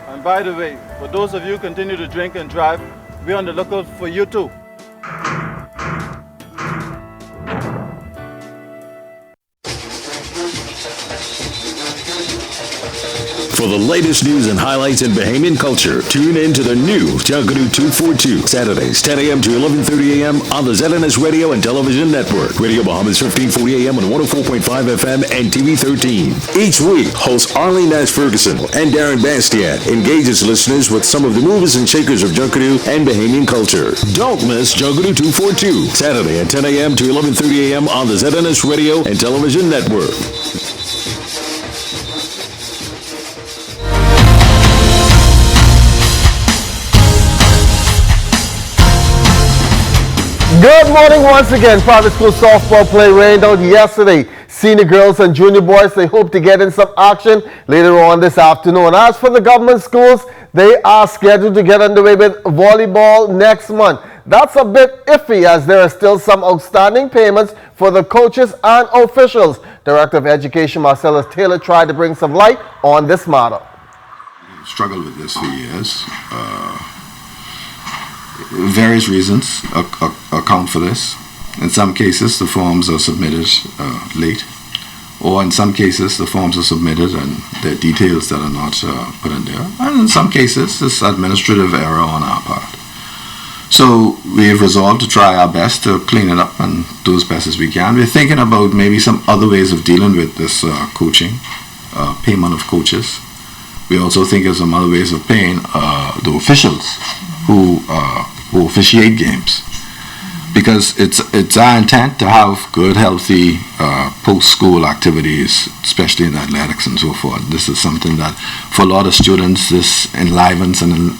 And by the way, for those of you who continue to drink and drive, we're on the lookout for you too. For the latest news and highlights in Bahamian culture, tune in to the new Junkanoo 242, Saturdays, 10 a.m. to 11:30 a.m. on the ZNS Radio and Television Network. Radio Bahamas 1540 a.m. on 104.5 FM and TV 13. Each week, host Arlene Nash Ferguson and Darren Bastian engages listeners with some of the movers and shakers of Junkanoo and Bahamian culture. Don't miss Junkanoo 242, Saturday at 10 a.m. to 11:30 a.m. on the ZNS Radio and Television Network. Good morning once again. Private school softball play rained out yesterday. Senior girls and junior boys, they hope to get in some action later on this afternoon. As for the government schools, they are scheduled to get underway with volleyball next month. That's a bit iffy as there are still some outstanding payments for the coaches and officials. Director of Education Marcellus Taylor tried to bring some light on this matter. We've struggled with this for years. Various reasons account for this. In some cases, the forms are submitted late, or in some cases, the forms are submitted and there are details that are not put in there. And in some cases, it's administrative error on our part. So we have resolved to try our best to clean it up and do as best as we can. We're thinking about maybe some other ways of dealing with this coaching, payment of coaches. We also think of some other ways of paying the officials who officiate games, because it's our intent to have good, healthy post-school activities, especially in athletics and so forth. This is something that, for a lot of students, this enlivens and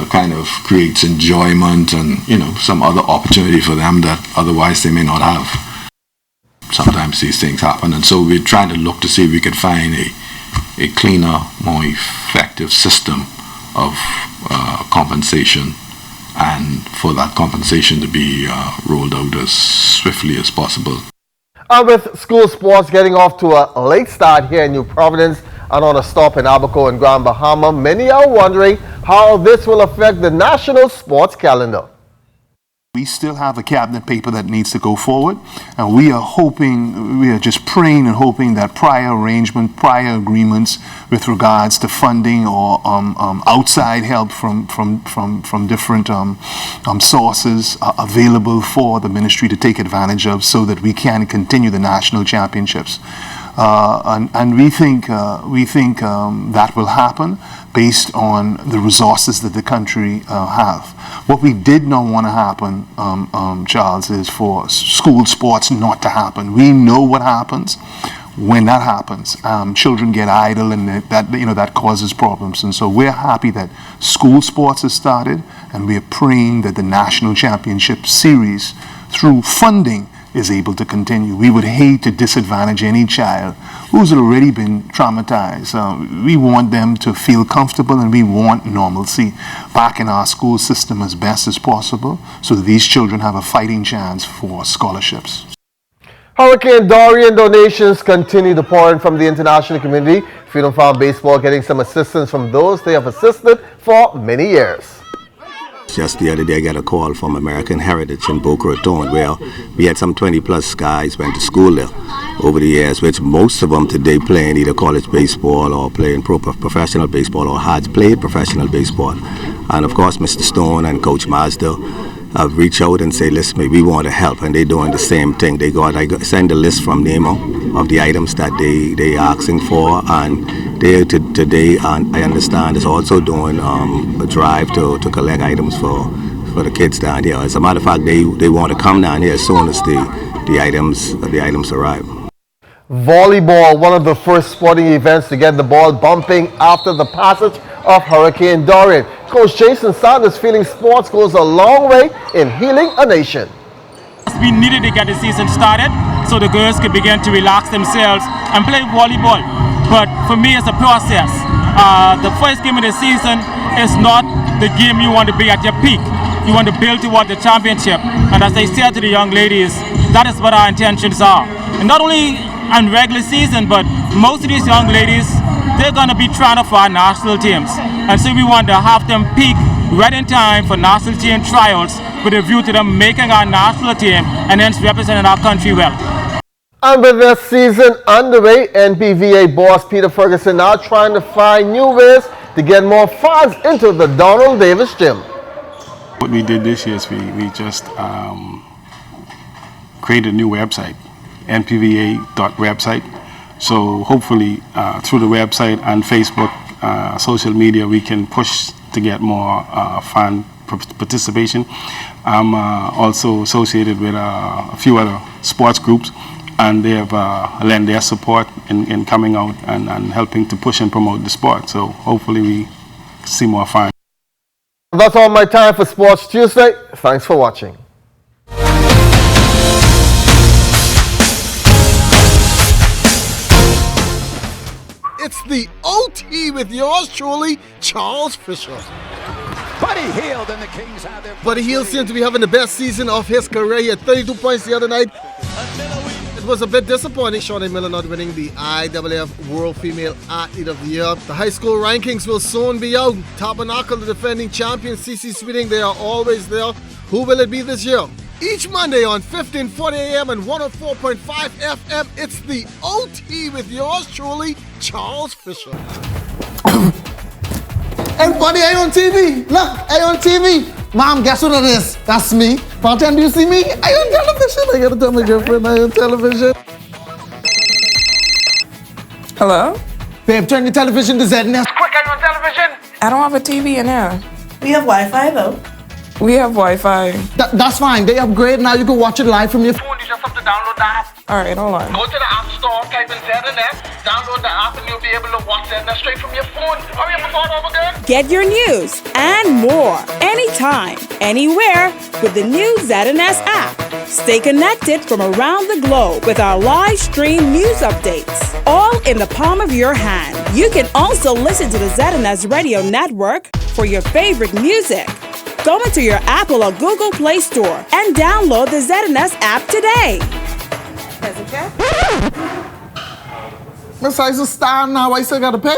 kind of creates enjoyment and some other opportunity for them that otherwise they may not have. Sometimes these things happen, and so we're trying to look to see if we can find a cleaner, more effective system of compensation, and for that compensation to be rolled out as swiftly as possible. And with school sports getting off to a late start here in New Providence and on a stop in Abaco and Grand Bahama, many are wondering how this will affect the national sports calendar. We still have a cabinet paper that needs to go forward, and we are just praying and hoping that prior arrangement, prior agreements with regards to funding or outside help from different sources are available for the ministry to take advantage of, so that we can continue the national championships. And we think that will happen based on the resources that the country have. What we did not want to happen, Charles, is for school sports not to happen. We know what happens when that happens, children get idle, and that causes problems. And so we're happy that school sports has started, and we're praying that the national championship series, through funding, is able to continue. We would hate to disadvantage any child who's already been traumatized. We want them to feel comfortable, and we want normalcy back in our school system as best as possible, so that these children have a fighting chance for scholarships. Hurricane Dorian donations continue to pour in from the international community. Freedom Farm Baseball getting some assistance from those they have assisted for many years. Just the other day I got a call from American Heritage in Boca Raton, where we had some 20 plus guys went to school there over the years, which most of them today playing either college baseball or playing professional baseball, or had played professional baseball. And of course Mr. Stone and Coach Mazda have reached out and say, listen, we want to help, and they're doing the same thing. I send a list from NEMO of the items that they asking for, and they today, I understand, is also doing a drive to collect items for the kids down here. As a matter of fact, they want to come down here as soon as the items arrive. Volleyball, one of the first sporting events to get the ball bumping after the passage of Hurricane Dorian. Coach Jason Sanders feeling sports goes a long way in healing a nation. We needed to get the season started so the girls could begin to relax themselves and play volleyball. But for me, it's a process. The first game of the season is not the game you want to be at your peak. You want to build toward the championship. And as I said to the young ladies, that is what our intentions are. And not only on regular season, but most of these young ladies, they're going to be trying for our national teams. And so we want to have them peak right in time for national team trials with a view to them making our national team and hence representing our country well. And with this season underway, NPVA boss Peter Ferguson now trying to find new ways to get more fans into the Donald Davis Gym. What we did this year is we just created a new website, npva.website. So hopefully through the website and Facebook, social media, we can push to get more fan participation. I'm also associated with a few other sports groups, and they have lent their support in coming out and helping to push and promote the sport. So hopefully we see more fans. That's all my time for Sports Tuesday. Thanks for watching. It's the OT with yours truly, Charles Fisher. Buddy Hield and the Kings have their... Buddy Hield seemed to be having the best season of his career. He had 32 points the other night. It was a bit disappointing, Shawnee Miller not winning the IAAF World Female Athlete of the Year. The high school rankings will soon be out. Tabernacle, the defending champion, CC Sweeting, they are always there. Who will it be this year? Each Monday on 1540 AM and 104.5 FM, it's the OT with yours truly, Charles Fisher. Everybody, I on TV. Look, I on TV. Mom, guess what it is? That's me. Bartender, do you see me? I on television. I gotta tell my girlfriend I on television. Hello? Babe, turn your television to ZNS. Quick, I'm on television. I don't have a TV in here. We have Wi-Fi though. We have Wi-Fi. That's fine. They upgrade now. You can watch it live from your phone. You just have to download the app. All right, hold on. Go to the App Store, type in ZNS, download the app, and you'll be able to watch ZNS straight from your phone. Hurry up, before it's over there. Get your news and more anytime, anywhere with the new ZNS app. Stay connected from around the globe with our live stream news updates, all in the palm of your hand. You can also listen to the ZNS Radio Network for your favorite music. Go into your Apple or Google Play Store and download the ZNS app today. Present check. Miss, I just stand now. I still gotta pay.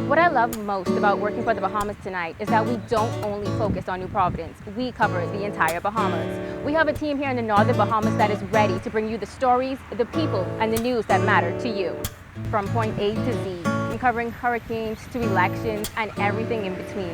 What I love most about working for the Bahamas Tonight is that we don't only focus on New Providence. We cover the entire Bahamas. We have a team here in the Northern Bahamas that is ready to bring you the stories, the people, and the news that matter to you. From point A to Z, from covering hurricanes to elections and everything in between.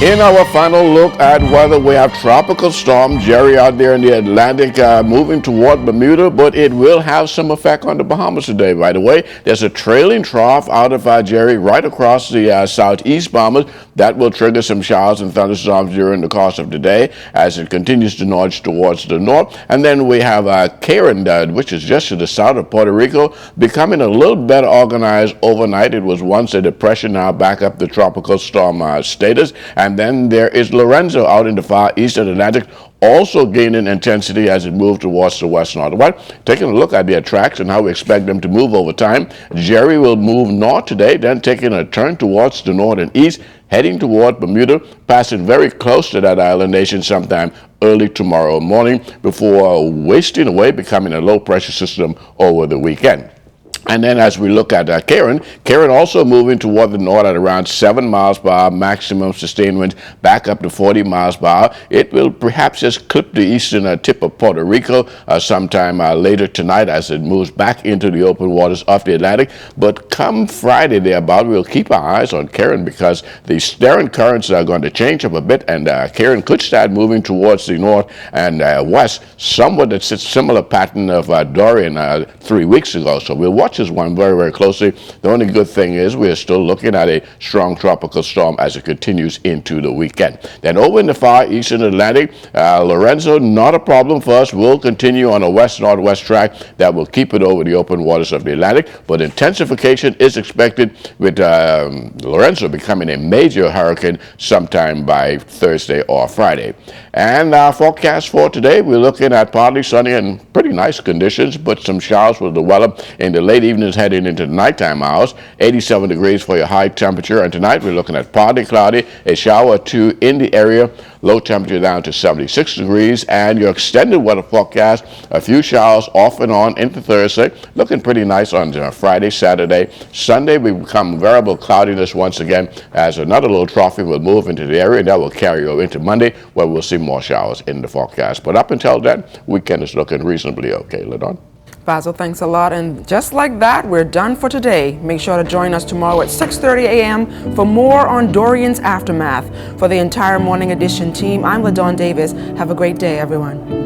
In our final look at weather, we have Tropical Storm Jerry out there in the Atlantic moving toward Bermuda, but it will have some effect on the Bahamas today, by the way. There's a trailing trough out of Jerry right across the southeast Bahamas. That will trigger some showers and thunderstorms during the course of the day as it continues to nudge towards the north. And then we have Karen, which is just to the south of Puerto Rico, becoming a little better organized overnight. It was once a depression, now back up to tropical storm status. And then there is Lorenzo out in the far eastern Atlantic, also gaining intensity as it moves towards the west northwest. Taking a look at their tracks and how we expect them to move over time. Jerry will move north today, then taking a turn towards the north and east, heading toward Bermuda, passing very close to that island nation sometime early tomorrow morning before wasting away, becoming a low pressure system over the weekend. And then as we look at Karen also moving toward the north at around 7 miles per hour, maximum sustained winds back up to 40 miles per hour. It will perhaps just clip the eastern tip of Puerto Rico sometime later tonight as it moves back into the open waters of the Atlantic. But come Friday thereabout, we'll keep our eyes on Karen because the steering currents are going to change up a bit, and Karen could start moving towards the north and west, somewhat that's a similar pattern of Dorian 3 weeks ago. So we'll watch this one very, very closely. The only good thing is we're still looking at a strong tropical storm as it continues into the weekend. Then over in the far eastern Atlantic, Lorenzo, not a problem for us. We'll continue on a west-northwest track that will keep it over the open waters of the Atlantic, but intensification is expected with Lorenzo becoming a major hurricane sometime by Thursday or Friday. And our forecast for today, we're looking at partly sunny and pretty nice conditions, but some showers will develop in the late evenings heading into the nighttime hours. 87 degrees for your high temperature, and tonight we're looking at partly cloudy, a shower or two in the area, low temperature down to 76 degrees, and your extended weather forecast, a few showers off and on into Thursday, looking pretty nice on Friday, Saturday. Sunday we become variable cloudiness once again as another low trough will move into the area, and that will carry over into Monday where we'll see more showers in the forecast. But up until then, weekend is looking reasonably okay. Ladon? Basil, thanks a lot. And just like that, we're done for today. Make sure to join us tomorrow at 6:30 a.m. for more on Dorian's aftermath. For the entire Morning Edition team, I'm LaDawn Davis. Have a great day, everyone.